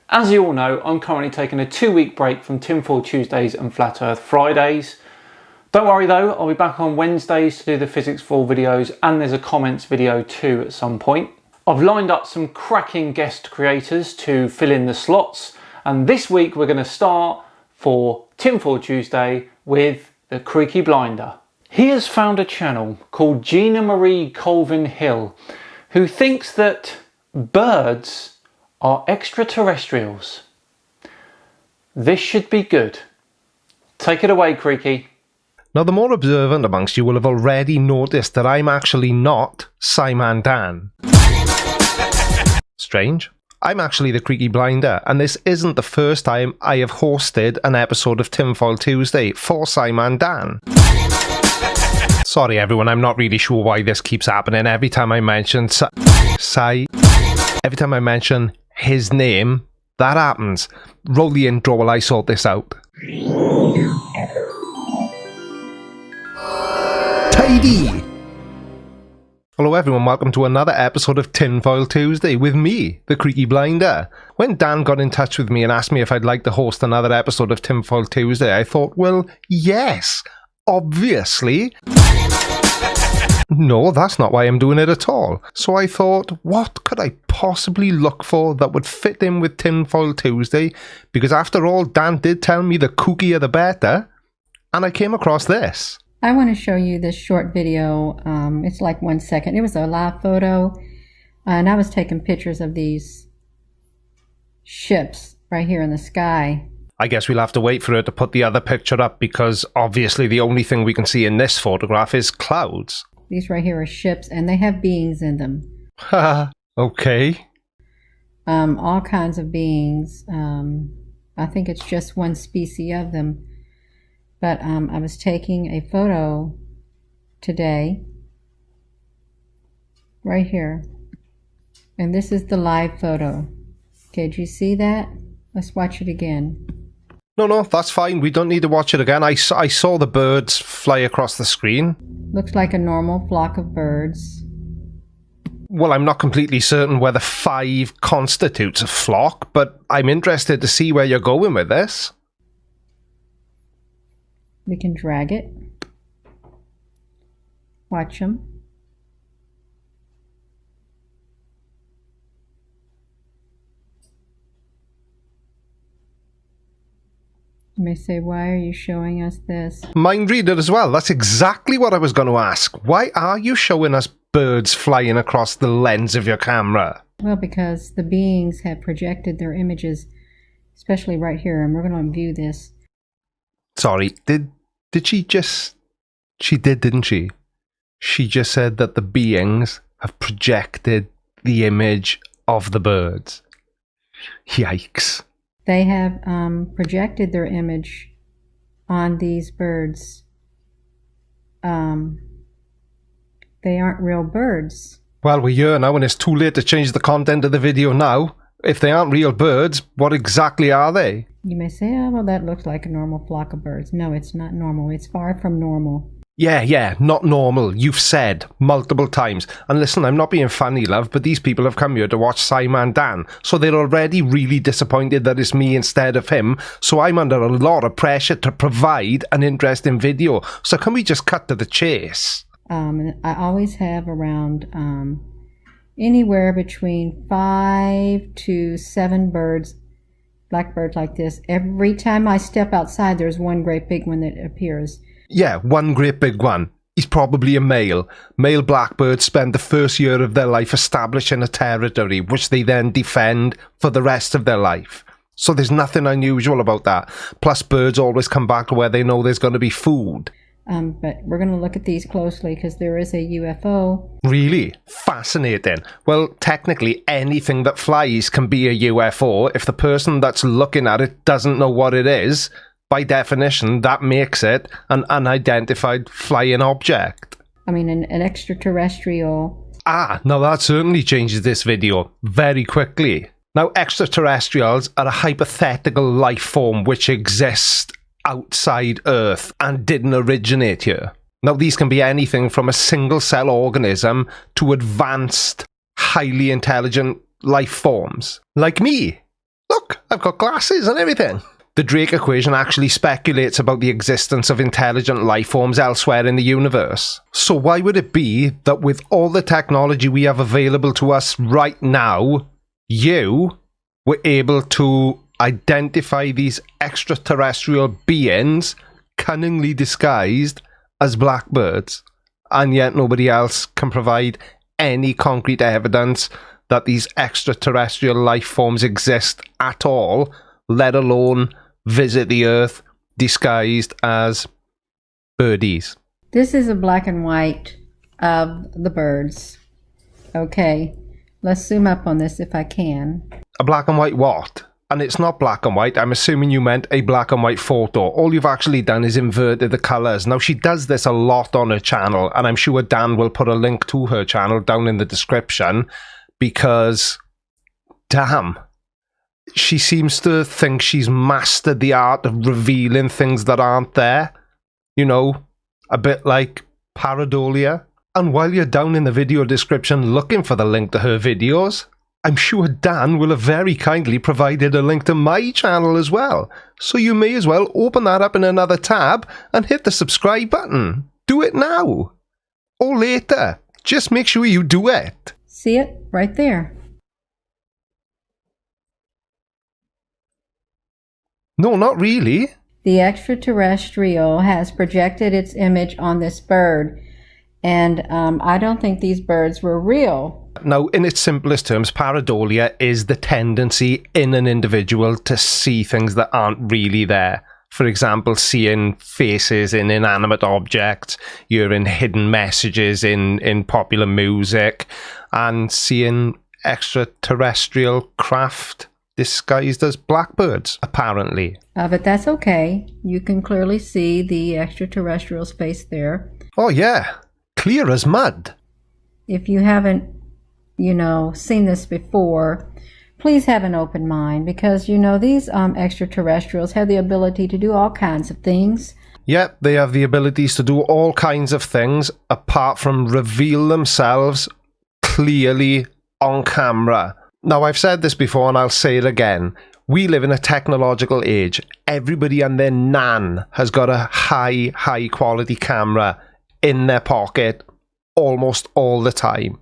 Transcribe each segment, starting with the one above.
As you all know, I'm currently taking a 2-week break from Tinfoil Tuesdays and Flat Earth Fridays. Don't worry though, I'll be back on Wednesdays to do the Physics 4 videos, and there's a comments video too at some point. I've lined up some cracking guest creators to fill in the slots, and this week we're going to start for Tinfoil Tuesday with the Creaky Blinder. He has found a channel called Gina Maria Colvin Hill, who thinks that birds are extraterrestrials. This should be good. Take it away, Creaky. Now, the more observant amongst you will have already noticed that I'm actually not Simon Dan. Strange. I'm actually the Creaky Blinder, and this isn't the first time I have hosted an episode of Tinfoil Tuesday for Simon Dan. Sorry everyone, I'm not really sure why this keeps happening. Every time I mention every time I mention his name, that happens. Roll the intro while I sort this out. Tidy! Hello everyone, welcome to another episode of Tinfoil Tuesday with me, the Creaky Blinder. When Dan got in touch with me and asked me if I'd like to host another episode of Tinfoil Tuesday, I thought, well, yes, obviously. No, that's not why I'm doing it at all. So I thought, what could I possibly look for that would fit in with Tinfoil Tuesday? Because after all, Dan did tell me the kookier the better, and I came across this. I want to show you this short video. It's like 1 second. It was a live photo, and I was taking pictures of these ships right here in the sky. I guess we'll have to wait for her to put the other picture up, because obviously the only thing we can see in this photograph is clouds. These right here are ships, and they have beings in them. Haha, okay. All kinds of beings. I think it's just one species of them. But I was taking a photo today, right here. And this is the live photo. Okay, do you see that? Let's watch it again. No, that's fine. We don't need to watch it again. I saw the birds fly across the screen. Looks like a normal flock of birds. Well, I'm not completely certain whether 5 constitutes a flock, but I'm interested to see where you're going with this. We can drag it. Watch them. You may say, why are you showing us this? Mind reader as well. That's exactly what I was going to ask. Why are you showing us birds flying across the lens of your camera? Well, because the beings have projected their images, especially right here, and we're going to view this. Sorry, did she just... She did, didn't she? She just said that the beings have projected the image of the birds. Yikes. They have projected their image on these birds. They aren't real birds. Well, we're here now and it's too late to change the content of the video now. If they aren't real birds, what exactly are they? You may say, oh, well, that looks like a normal flock of birds. No, it's not normal. It's far from normal. Yeah, not normal. You've said multiple times. And listen, I'm not being funny, love, but these people have come here to watch Simon Dan. So they're already really disappointed that it's me instead of him. So I'm under a lot of pressure to provide an interesting video. So can we just cut to the chase? I always have around anywhere between 5 to 7 birds, blackbirds like this. Every time I step outside, there's one great big one that appears. Yeah, one great big one. He's probably a male. Male blackbirds spend the first year of their life establishing a territory, which they then defend for the rest of their life. So there's nothing unusual about that. Plus, birds always come back to where they know there's going to be food. But we're going to look at these closely because there is a UFO. Really? Fascinating. Well, technically anything that flies can be a UFO if the person that's looking at it doesn't know what it is. By definition, that makes it an unidentified flying object. I mean, an extraterrestrial. Now that certainly changes this video very quickly. Now, extraterrestrials are a hypothetical life form which exists outside Earth and didn't originate here. Now, these can be anything from a single-cell organism to advanced, highly intelligent life forms. Like me. Look, got glasses and everything. The Drake equation actually speculates about the existence of intelligent life forms elsewhere in the universe. So why would it be that with all the technology we have available to us right now, you were able to identify these extraterrestrial beings cunningly disguised as blackbirds, and yet nobody else can provide any concrete evidence that these extraterrestrial life forms exist at all, let alone visit the Earth disguised as birdies? This is a black and white of the birds. Okay, let's zoom up on this if I can. A black and white what? And it's not black and white. I'm assuming you meant a black and white photo. All you've actually done is inverted the colours. Now, she does this a lot on her channel, and I'm sure Dan will put a link to her channel down in the description, because, damn, she seems to think she's mastered the art of revealing things that aren't there. You know, a bit like pareidolia. And while you're down in the video description looking for the link to her videos, I'm sure Dan will have very kindly provided a link to my channel as well. So you may as well open that up in another tab and hit the subscribe button. Do it now. Or later. Just make sure you do it. See it? Right there. No, not really. The extraterrestrial has projected its image on this bird, and I don't think these birds were real. Now, in its simplest terms, pareidolia is the tendency in an individual to see things that aren't really there. For example, seeing faces in inanimate objects, hearing hidden messages in popular music, and seeing extraterrestrial craft disguised as blackbirds, apparently. But that's okay. You can clearly see the extraterrestrial's face there. Oh yeah, clear as mud. If you haven't, seen this before, please have an open mind, because, these extraterrestrials have the ability to do all kinds of things. Yep, they have the abilities to do all kinds of things, apart from reveal themselves clearly on camera. Now, I've said this before and I'll say it again. We live in a technological age. Everybody and their nan has got a high quality camera in their pocket almost all the time.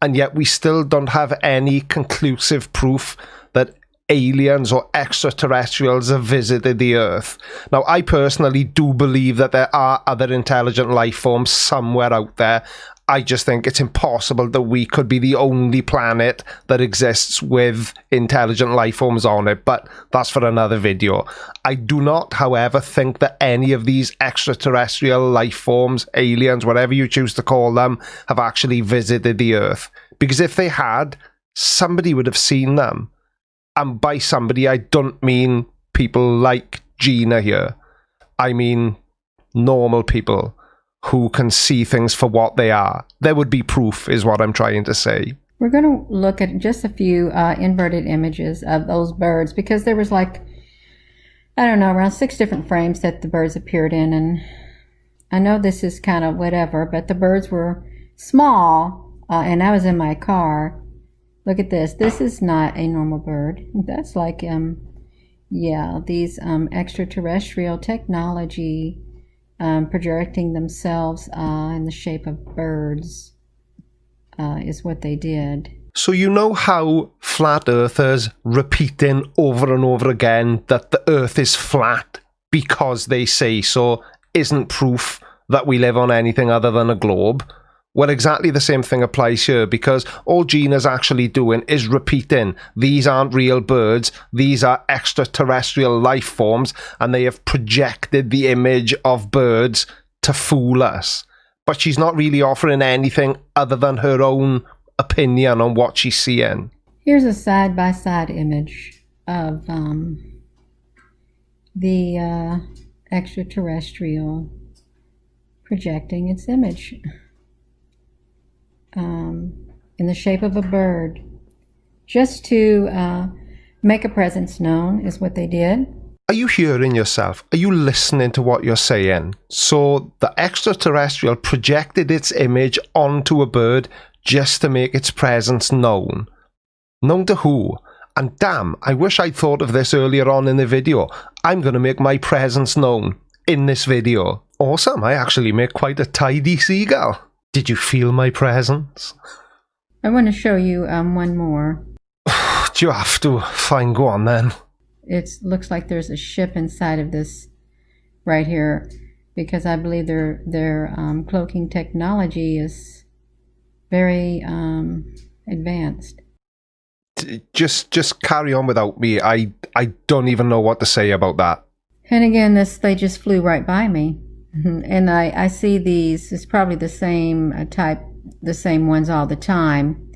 And yet we still don't have any conclusive proof that aliens or extraterrestrials have visited the Earth. Now, I personally do believe that there are other intelligent life forms somewhere out there. I just think it's impossible that we could be the only planet that exists with intelligent life forms on it, but that's for another video. I do not, however, think that any of these extraterrestrial life forms, aliens, whatever you choose to call them, have actually visited the Earth. Because if they had, somebody would have seen them. And by somebody, I don't mean people like Gina here. I mean normal people who can see things for what they are. There would be proof, is what I'm trying to say. We're going to look at just a few inverted images of those birds, because there was around 6 different frames that the birds appeared in, and I know this is kind of whatever, but the birds were small, and I was in my car. Look at this. This is not a normal bird. That's like, these extraterrestrial technology projecting themselves in the shape of birds is what they did. So you know how flat earthers repeating over and over again that the Earth is flat because they say so isn't proof that we live on anything other than a globe? Well, exactly the same thing applies here, because all Gina's actually doing is repeating, these aren't real birds, these are extraterrestrial life forms, and they have projected the image of birds to fool us. But she's not really offering anything other than her own opinion on what she's seeing. Here's a side-by-side image of the extraterrestrial projecting its image. In the shape of a bird, just to make a presence known is what they did. Are you hearing yourself? Are you listening to what you're saying? So the extraterrestrial projected its image onto a bird just to make its presence known. Known to who? And damn, I wish I'd thought of this earlier on in the video. I'm going to make my presence known in this video. Awesome, I actually make quite a tidy seagull. Did you feel my presence? I want to show you one more. Do you have to? Fine, go on then. It looks like there's a ship inside of this right here, because I believe their cloaking technology is very advanced. Just carry on without me. I don't even know what to say about that. And again, they just flew right by me. And I see these, it's probably the same type, the same ones all the time.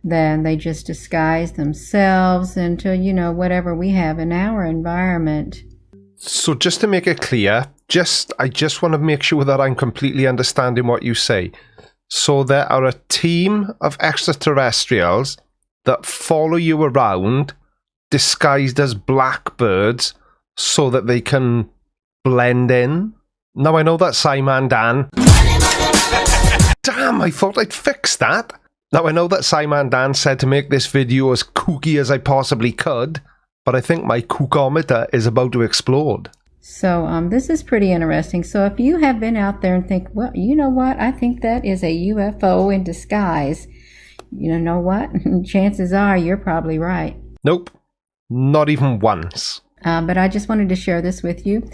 Then they just disguise themselves into, you know, whatever we have in our environment. So just to make it clear, I just want to make sure that I'm completely understanding what you say. So there are a team of extraterrestrials that follow you around disguised as blackbirds so that they can blend in. Now I know that Simon Dan. Damn, I thought I'd fixed that. Now I know that Simon Dan said to make this video as kooky as I possibly could, but I think my kookometer is about to explode. So this is pretty interesting. So if you have been out there and think, well, you know what? I think that is a UFO in disguise. You know what? Chances are you're probably right. Nope. Not even once. But I just wanted to share this with you.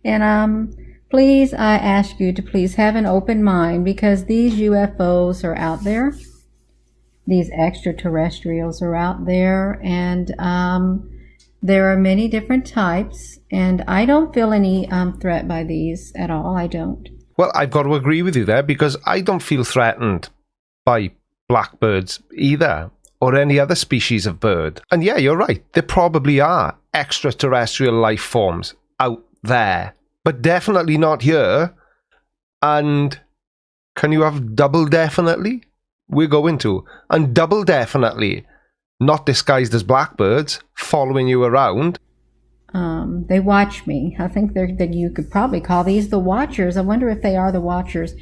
And please, I ask you to please have an open mind, because these UFOs are out there. These extraterrestrials are out there, and there are many different types, and I don't feel any threat by these at all. I don't. Well, I've got to agree with you there, because I don't feel threatened by blackbirds either, or any other species of bird. And yeah, you're right. There probably are extraterrestrial life forms out there, but definitely not here. And can you have double definitely? We're going to. And double definitely not disguised as blackbirds following you around. They watch me. I think that you could probably call these the Watchers. I wonder if they are the Watchers.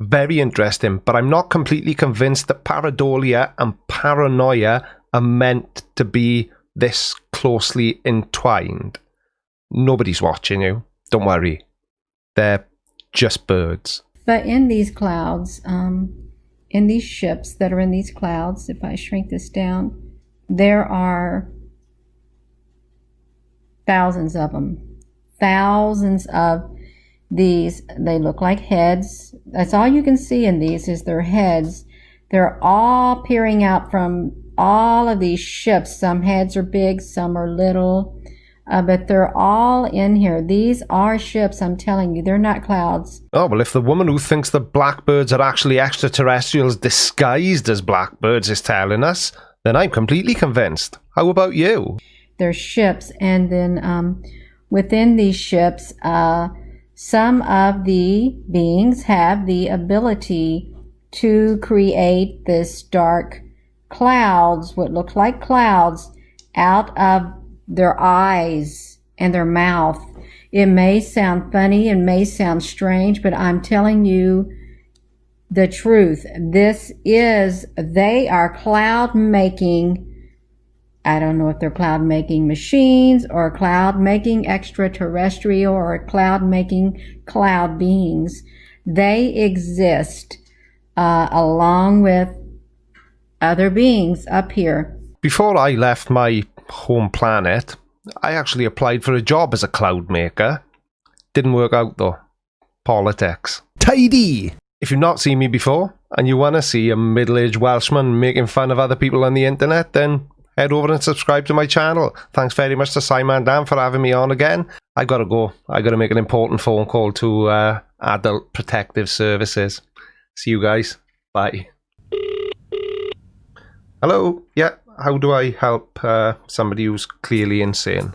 Very interesting, but I'm not completely convinced that pareidolia and paranoia are meant to be this closely entwined. Nobody's watching you. Don't worry. They're just birds. But in these clouds, in these ships that are in these clouds, if I shrink this down, there are thousands of them. Thousands of these. They look like heads. That's all you can see in these is their heads. They're all peering out from all of these ships. Some heads are big, some are little, but they're all in here. These are ships, I'm telling you. They're not clouds. Oh, well, if the woman who thinks that blackbirds are actually extraterrestrials disguised as blackbirds is telling us, then I'm completely convinced. How about you? They're ships, and then within these ships, some of the beings have the ability to create this dark clouds, what look like clouds, out of their eyes and their mouth. It may sound funny, it may sound strange, but I'm telling you the truth. They are cloud making. I don't know if they're cloud making machines or cloud making extraterrestrial or cloud making cloud beings. They exist along with other beings up here. Before I left my home planet, I actually applied for a job as a cloud maker. Didn't work out though. Politics. Tidy! If you've not seen me before and you want to see a middle-aged Welshman making fun of other people on the internet, then head over and subscribe to my channel. Thanks very much to Simon Dan for having me on again. I gotta go. I gotta make an important phone call to Adult Protective Services. See you guys. Bye. Hello? Yeah, how do I help somebody who's clearly insane?